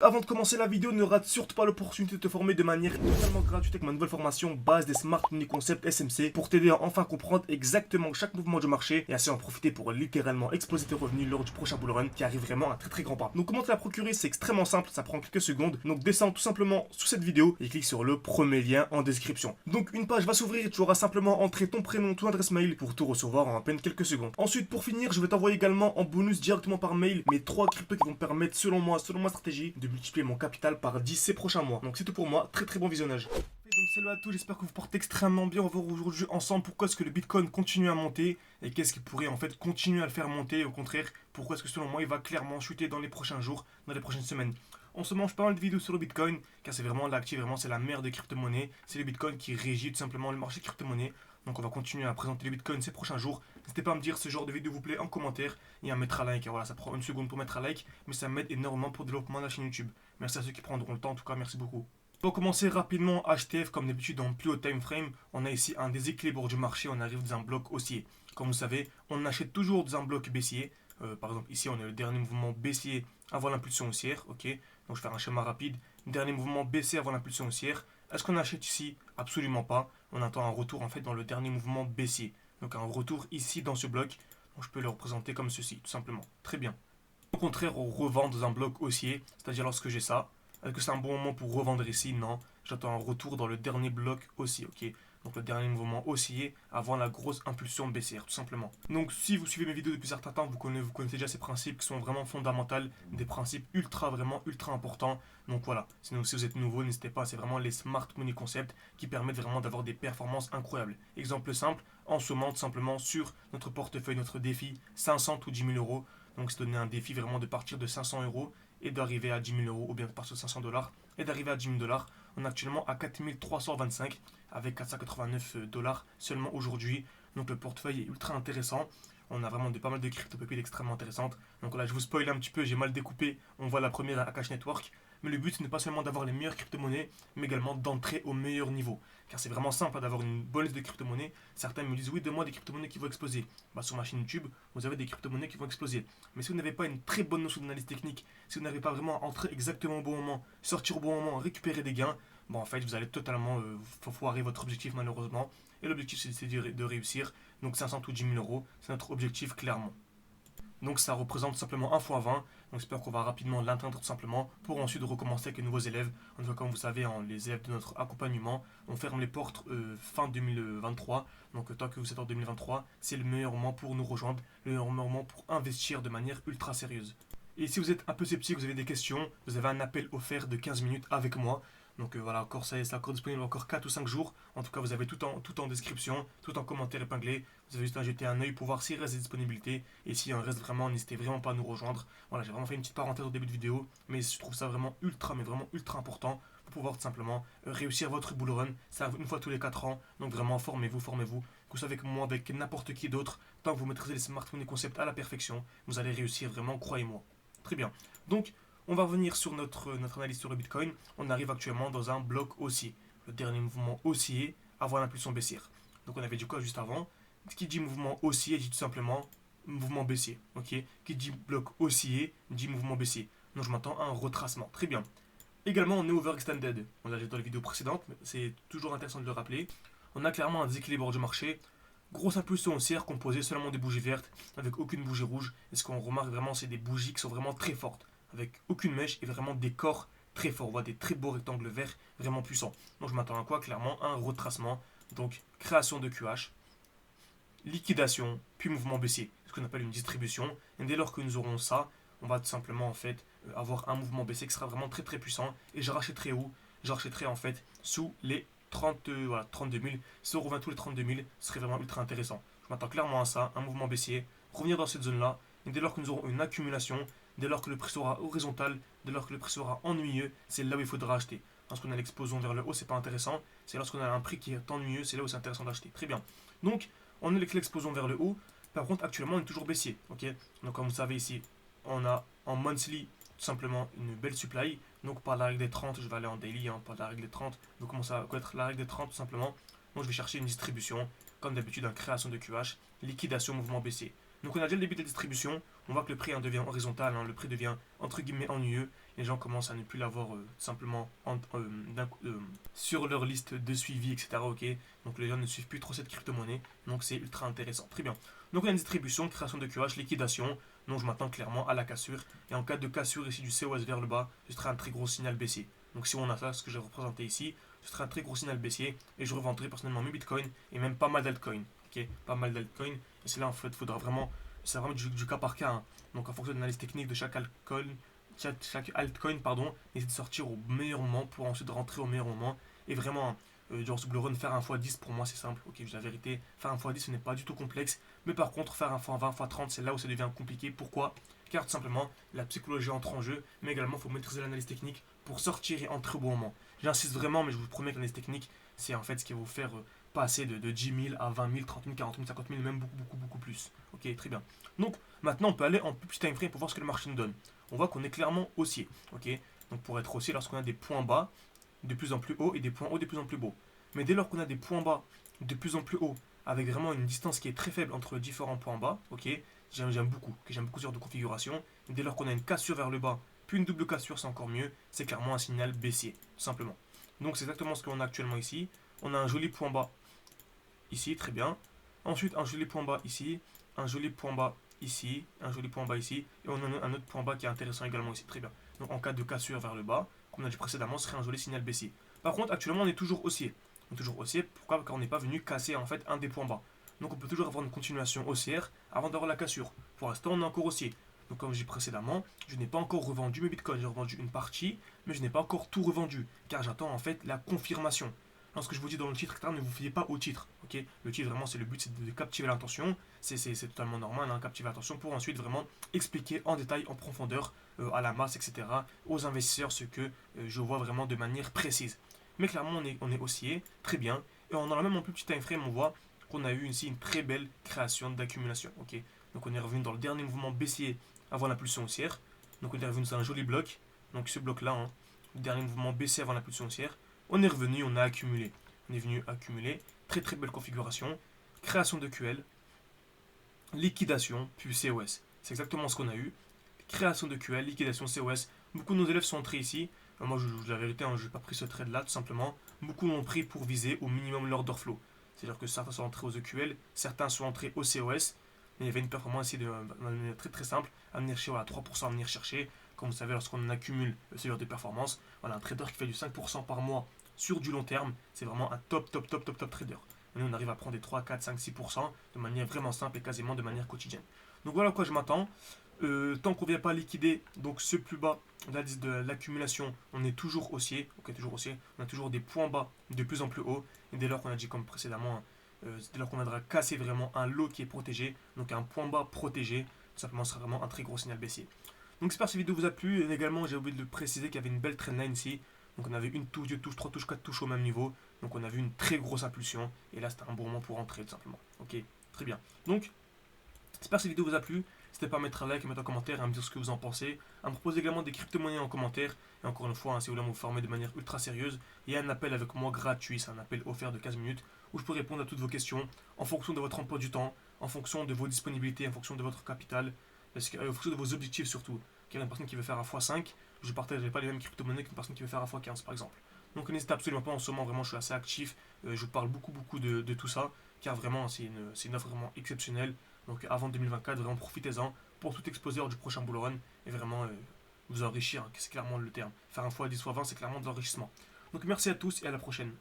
avant de commencer la vidéo, ne rate surtout pas l'opportunité de te former de manière totalement gratuite avec ma nouvelle formation base des Smart Money Concept SMC pour t'aider à enfin comprendre exactement chaque mouvement du marché et ainsi en profiter pour littéralement exploser tes revenus lors du prochain bull run qui arrive vraiment à très grand pas. Donc comment te la procurer, c'est extrêmement simple, ça prend quelques secondes. Donc descends tout simplement sous cette vidéo et clique sur le premier lien en description. Donc une page va s'ouvrir et tu auras simplement entré ton prénom, ton adresse mail pour tout recevoir en à peine quelques secondes. Ensuite pour finir, je vais t'envoyer également en bonus directement par mail mes 3 cryptos qui vont me permettre selon moi, selon ma stratégie, de multiplier mon capital par 10 ces prochains mois. Donc c'est tout pour moi, très bon visionnage. Donc salut à tous, j'espère que vous portez extrêmement bien. On va voir aujourd'hui ensemble pourquoi est-ce que le Bitcoin continue à monter et qu'est-ce qui pourrait en fait continuer à le faire monter. Au contraire, pourquoi est-ce que selon moi il va clairement chuter dans les prochains jours, dans les prochaines semaines. On se mange pas mal de vidéos sur le Bitcoin car c'est vraiment l'actif, vraiment c'est la mère des crypto-monnaies. C'est le Bitcoin qui régit tout simplement le marché crypto-monnaies. Donc on va continuer à présenter le Bitcoin ces prochains jours. N'hésitez pas à me dire ce genre de vidéo vous plaît en commentaire et à mettre un like. Et voilà, ça prend une seconde pour mettre un like, mais ça m'aide énormément pour le développement de la chaîne YouTube. Merci à ceux qui prendront le temps, en tout cas merci beaucoup. Pour commencer rapidement, HTF, comme d'habitude en plus haut time frame, on a ici un déséquilibre du marché, on arrive dans un bloc haussier. Comme vous savez, on achète toujours dans un bloc baissier. Par exemple, ici, on a le dernier mouvement baissier avant l'impulsion haussière. Ok, donc je vais faire un schéma rapide. Dernier mouvement baissier avant l'impulsion haussière. Est-ce qu'on achète ici? Absolument pas. On attend un retour en fait dans le dernier mouvement baissier. Donc un retour ici dans ce bloc. Donc je peux le représenter comme ceci, tout simplement. Très bien. Au contraire, on revend dans un bloc haussier, c'est-à-dire lorsque j'ai ça. Est-ce que c'est un bon moment pour revendre ici? Non. J'attends un retour dans le dernier bloc haussier, ok? Donc le dernier mouvement haussier avant la grosse impulsion baissière, tout simplement. Donc si vous suivez mes vidéos depuis un certain temps, vous connaissez déjà ces principes qui sont vraiment fondamentaux, des principes vraiment ultra importants. Donc voilà, sinon si vous êtes nouveau, n'hésitez pas, c'est vraiment les Smart Money Concept qui permettent vraiment d'avoir des performances incroyables. Exemple simple, en sommant tout simplement sur notre portefeuille, notre défi, 500 ou 10 000 euros. Donc c'est donner un défi vraiment de partir de 500 euros et d'arriver à 10 000 euros ou bien de partir de 500 dollars et d'arriver à 10 000 dollars. On est actuellement à 4 325 avec 489 dollars seulement aujourd'hui. Donc le portefeuille est ultra intéressant. On a vraiment pas mal de crypto-pépites extrêmement intéressantes. Donc là, je vous spoil un petit peu, j'ai mal découpé. On voit la première à Akash Network. Mais le but, ce n'est pas seulement d'avoir les meilleures crypto-monnaies, mais également d'entrer au meilleur niveau. Car c'est vraiment simple d'avoir une bonne liste de crypto-monnaies. Certains me disent, oui, donne-moi des crypto-monnaies qui vont exploser. Bah, sur ma chaîne YouTube, vous avez des crypto-monnaies qui vont exploser. Mais si vous n'avez pas une très bonne notion d'analyse technique, si vous n'arrivez pas vraiment à entrer exactement au bon moment, sortir au bon moment, récupérer des gains, bon, en fait, vous allez totalement foirer votre objectif malheureusement. Et l'objectif, c'est de réussir. Donc 500 ou 10 000 euros, c'est notre objectif clairement. Donc ça représente tout simplement 1 fois 20. Donc j'espère qu'on va rapidement l'atteindre tout simplement pour ensuite recommencer avec les nouveaux élèves. En tout cas, comme vous savez, les élèves de notre accompagnement, on ferme les portes fin 2023. Donc tant que vous êtes en 2023, c'est le meilleur moment pour nous rejoindre, le meilleur moment pour investir de manière ultra sérieuse. Et si vous êtes un peu sceptique, vous avez des questions, vous avez un appel offert de 15 minutes avec moi. Donc voilà, encore ça, c'est encore disponible encore 4 ou 5 jours. En tout cas, vous avez tout en description, tout en commentaire épinglé. Vous avez juste à jeter un œil pour voir s'il reste des disponibilités. Et s'il en reste vraiment, n'hésitez vraiment pas à nous rejoindre. Voilà, j'ai vraiment fait une petite parenthèse au début de vidéo. Mais je trouve ça vraiment ultra important pour pouvoir tout simplement réussir votre bull run. Ça arrive une fois tous les 4 ans. Donc vraiment, formez-vous. Vous savez que moi, avec n'importe qui d'autre, tant que vous maîtrisez les Smart Money Concept à la perfection, vous allez réussir vraiment, croyez-moi. Très bien. Donc, on va revenir sur notre analyse sur le Bitcoin. On arrive actuellement dans un bloc haussier. Le dernier mouvement haussier avant l'impulsion baissière. Donc on avait dit quoi juste avant? Qui dit mouvement haussier dit tout simplement mouvement baissier. Ok? Qui dit bloc haussier dit mouvement baissier. Donc je m'attends à un retracement. Très bien. Également on est overextended. On l'a dit dans les vidéos précédentes, mais c'est toujours intéressant de le rappeler. On a clairement un déséquilibre du marché. Grosse impulsion haussière composée seulement des bougies vertes, avec aucune bougie rouge. Et ce qu'on remarque vraiment, c'est des bougies qui sont vraiment très fortes, avec aucune mèche et vraiment des corps très forts. On voit des très beaux rectangles verts, vraiment puissants. Donc je m'attends à quoi? Clairement, un retracement. Donc création de QH, liquidation, puis mouvement baissier. Ce qu'on appelle une distribution. Et dès lors que nous aurons ça, on va tout simplement en fait avoir un mouvement baissier qui sera vraiment très puissant. Et je rachèterai où? Je rachèterai en fait sous les 32 000. Si on revient tous les 32 000, ce serait vraiment ultra intéressant. Je m'attends clairement à ça, un mouvement baissier, revenir dans cette zone-là, et dès lors que nous aurons une accumulation, dès lors que le prix sera horizontal, dès lors que le prix sera ennuyeux, c'est là où il faudra acheter. Lorsqu'on a l'explosion vers le haut, c'est pas intéressant. C'est lorsqu'on a un prix qui est ennuyeux, c'est là où c'est intéressant d'acheter. Très bien. Donc, on a l'explosion vers le haut. Par contre, actuellement, on est toujours baissier. Ok. Donc, comme vous savez ici, on a en monthly tout simplement une belle supply. Donc par la règle des 30, je vais aller en daily, par la règle des 30. Donc commencer à connaître la règle des 30 tout simplement. Donc je vais chercher une distribution, comme d'habitude en création de QH, liquidation, mouvement baissier. Donc on a déjà le début de la distribution, on voit que le prix devient horizontal, le prix devient entre guillemets ennuyeux. les gens commencent à ne plus l'avoir simplement sur leur liste de suivi, etc. Ok, donc les gens ne suivent plus trop cette crypto-monnaie, donc c'est ultra intéressant. Très bien. Donc on a une distribution, création de QH, liquidation, donc je m'attends clairement à la cassure. Et en cas de cassure ici du COS vers le bas, ce sera un très gros signal baissier. Donc si on a ça, ce que j'ai représenté ici, ce sera un très gros signal baissier et je revendrai personnellement mes bitcoins et même pas mal d'altcoins. Ok, pas mal d'altcoins. Et c'est là en fait, faudra vraiment, c'est vraiment du cas par cas. Hein. Donc en fonction de l'analyse technique de chaque altcoin, pardon, essayez de sortir au meilleur moment pour ensuite rentrer au meilleur moment. Et vraiment, durant ce bull run, faire un x10 pour moi c'est simple. Ok, la vérité, faire un x10 ce n'est pas du tout complexe. Mais par contre, faire un x20, x30, c'est là où ça devient compliqué. Pourquoi? Car tout simplement, la psychologie entre en jeu, mais également il faut maîtriser l'analyse technique pour sortir et entrer au bon moment. J'insiste vraiment, mais je vous promets que l'analyse technique, c'est en fait ce qui va vous faire passer de 10 000 à 20 000, 30 000, 40 000, 50 000, même beaucoup plus. Ok, très bien. Donc maintenant, on peut aller en plus petit time frame pour voir ce que le marché nous donne. On voit qu'on est clairement haussier. Ok, donc pour être haussier, lorsqu'on a des points bas de plus en plus hauts et des points hauts de plus en plus beaux. Mais dès lors qu'on a des points bas de plus en plus hauts, avec vraiment une distance qui est très faible entre différents points bas, ok, j'aime beaucoup ce genre de configuration. Dès lors qu'on a une cassure vers le bas, puis une double cassure, c'est encore mieux. C'est clairement un signal baissier, tout simplement. Donc c'est exactement ce qu'on a actuellement ici. On a un joli point bas ici, très bien. Ensuite, un joli point bas ici, un joli point bas ici, un joli point bas ici, et on a un autre point bas qui est intéressant également ici, très bien. Donc en cas de cassure vers le bas, comme on a dit précédemment, ce serait un joli signal baissier. Par contre, actuellement, on est toujours haussier. On est toujours haussier, pourquoi? Car on n'est pas venu casser en fait un des points bas. Donc on peut toujours avoir une continuation haussière avant d'avoir la cassure. Pour l'instant, on est encore haussier. Donc comme j'ai dit précédemment, je n'ai pas encore revendu mes bitcoins, j'ai revendu une partie, mais je n'ai pas encore tout revendu, car j'attends en fait la confirmation. Lorsque je vous dis dans le titre, etc., ne vous fiez pas au titre. Ok, le titre, vraiment, c'est le but, c'est de captiver l'attention. C'est totalement normal, hein, captiver l'attention pour ensuite vraiment expliquer en détail, en profondeur, à la masse, etc., aux investisseurs ce que je vois vraiment de manière précise. Mais clairement, on est haussier, très bien. Et dans la même en plus petit time frame, on voit qu'on a eu ici une très belle création d'accumulation. Ok, donc on est revenu dans le dernier mouvement baissier avant l'impulsion haussière. Donc on est revenu sur un joli bloc. Donc ce bloc-là, hein, le dernier mouvement baissier avant l'impulsion haussière. On est revenu, on a accumulé. On est venu accumuler. Très très belle configuration. Création de QL. Liquidation, puis COS. C'est exactement ce qu'on a eu. Création de QL, liquidation, COS. Beaucoup de nos élèves sont entrés ici. Moi, je vous dis la vérité, hein, je n'ai pas pris ce trade-là, tout simplement. Beaucoup l'ont pris pour viser au minimum l'order flow. C'est-à-dire que certains sont entrés aux EQL, certains sont entrés au COS. Mais il y avait une performance ici de manière très très simple à venir chercher, voilà, 3% à venir chercher. Comme vous savez, lorsqu'on accumule ce genre de performance, voilà, un trader qui fait du 5% par mois sur du long terme, c'est vraiment un top trader. Et nous, on arrive à prendre des 3, 4, 5, 6% de manière vraiment simple et quasiment de manière quotidienne. Donc voilà à quoi je m'attends. Tant qu'on ne vient pas liquider donc ce plus bas de l'accumulation, on est toujours haussier. Ok, toujours haussier. On a toujours des points bas de plus en plus haut. Et dès lors qu'on a dit comme précédemment, dès lors qu'on viendra casser vraiment un lot qui est protégé, donc un point bas protégé, tout simplement ce sera vraiment un très gros signal baissier. Donc j'espère que cette vidéo vous a plu. Et également, j'ai oublié de le préciser qu'il y avait une belle trendline ici. Donc on avait une touche, deux touches, trois touches, quatre touches au même niveau. Donc on a vu une très grosse impulsion. Et là, c'était un bon moment pour entrer, tout simplement. Ok, très bien. Donc, j'espère que cette vidéo vous a plu. N'hésitez pas à mettre un like, à mettre un commentaire, à me dire ce que vous en pensez. À me proposer également des crypto-monnaies en commentaire. Et encore une fois, hein, si vous voulez me former de manière ultra sérieuse, il y a un appel avec moi gratuit. C'est un appel offert de 15 minutes où je peux répondre à toutes vos questions en fonction de votre emploi du temps, en fonction de vos disponibilités, en fonction de votre capital, en fonction de vos objectifs surtout. Car une personne qui veut faire un x5, je ne partagerai pas les mêmes crypto-monnaies qu'une personne qui veut faire un x15 par exemple. Donc n'hésitez absolument pas, en ce moment vraiment je suis assez actif, je vous parle beaucoup de tout ça, car vraiment c'est une offre vraiment exceptionnelle. Donc avant 2024, vraiment profitez-en pour tout exploser lors du prochain bull run et vraiment vous enrichir, hein, c'est clairement le terme. Faire un x10 x20, c'est clairement de l'enrichissement. Donc merci à tous et à la prochaine.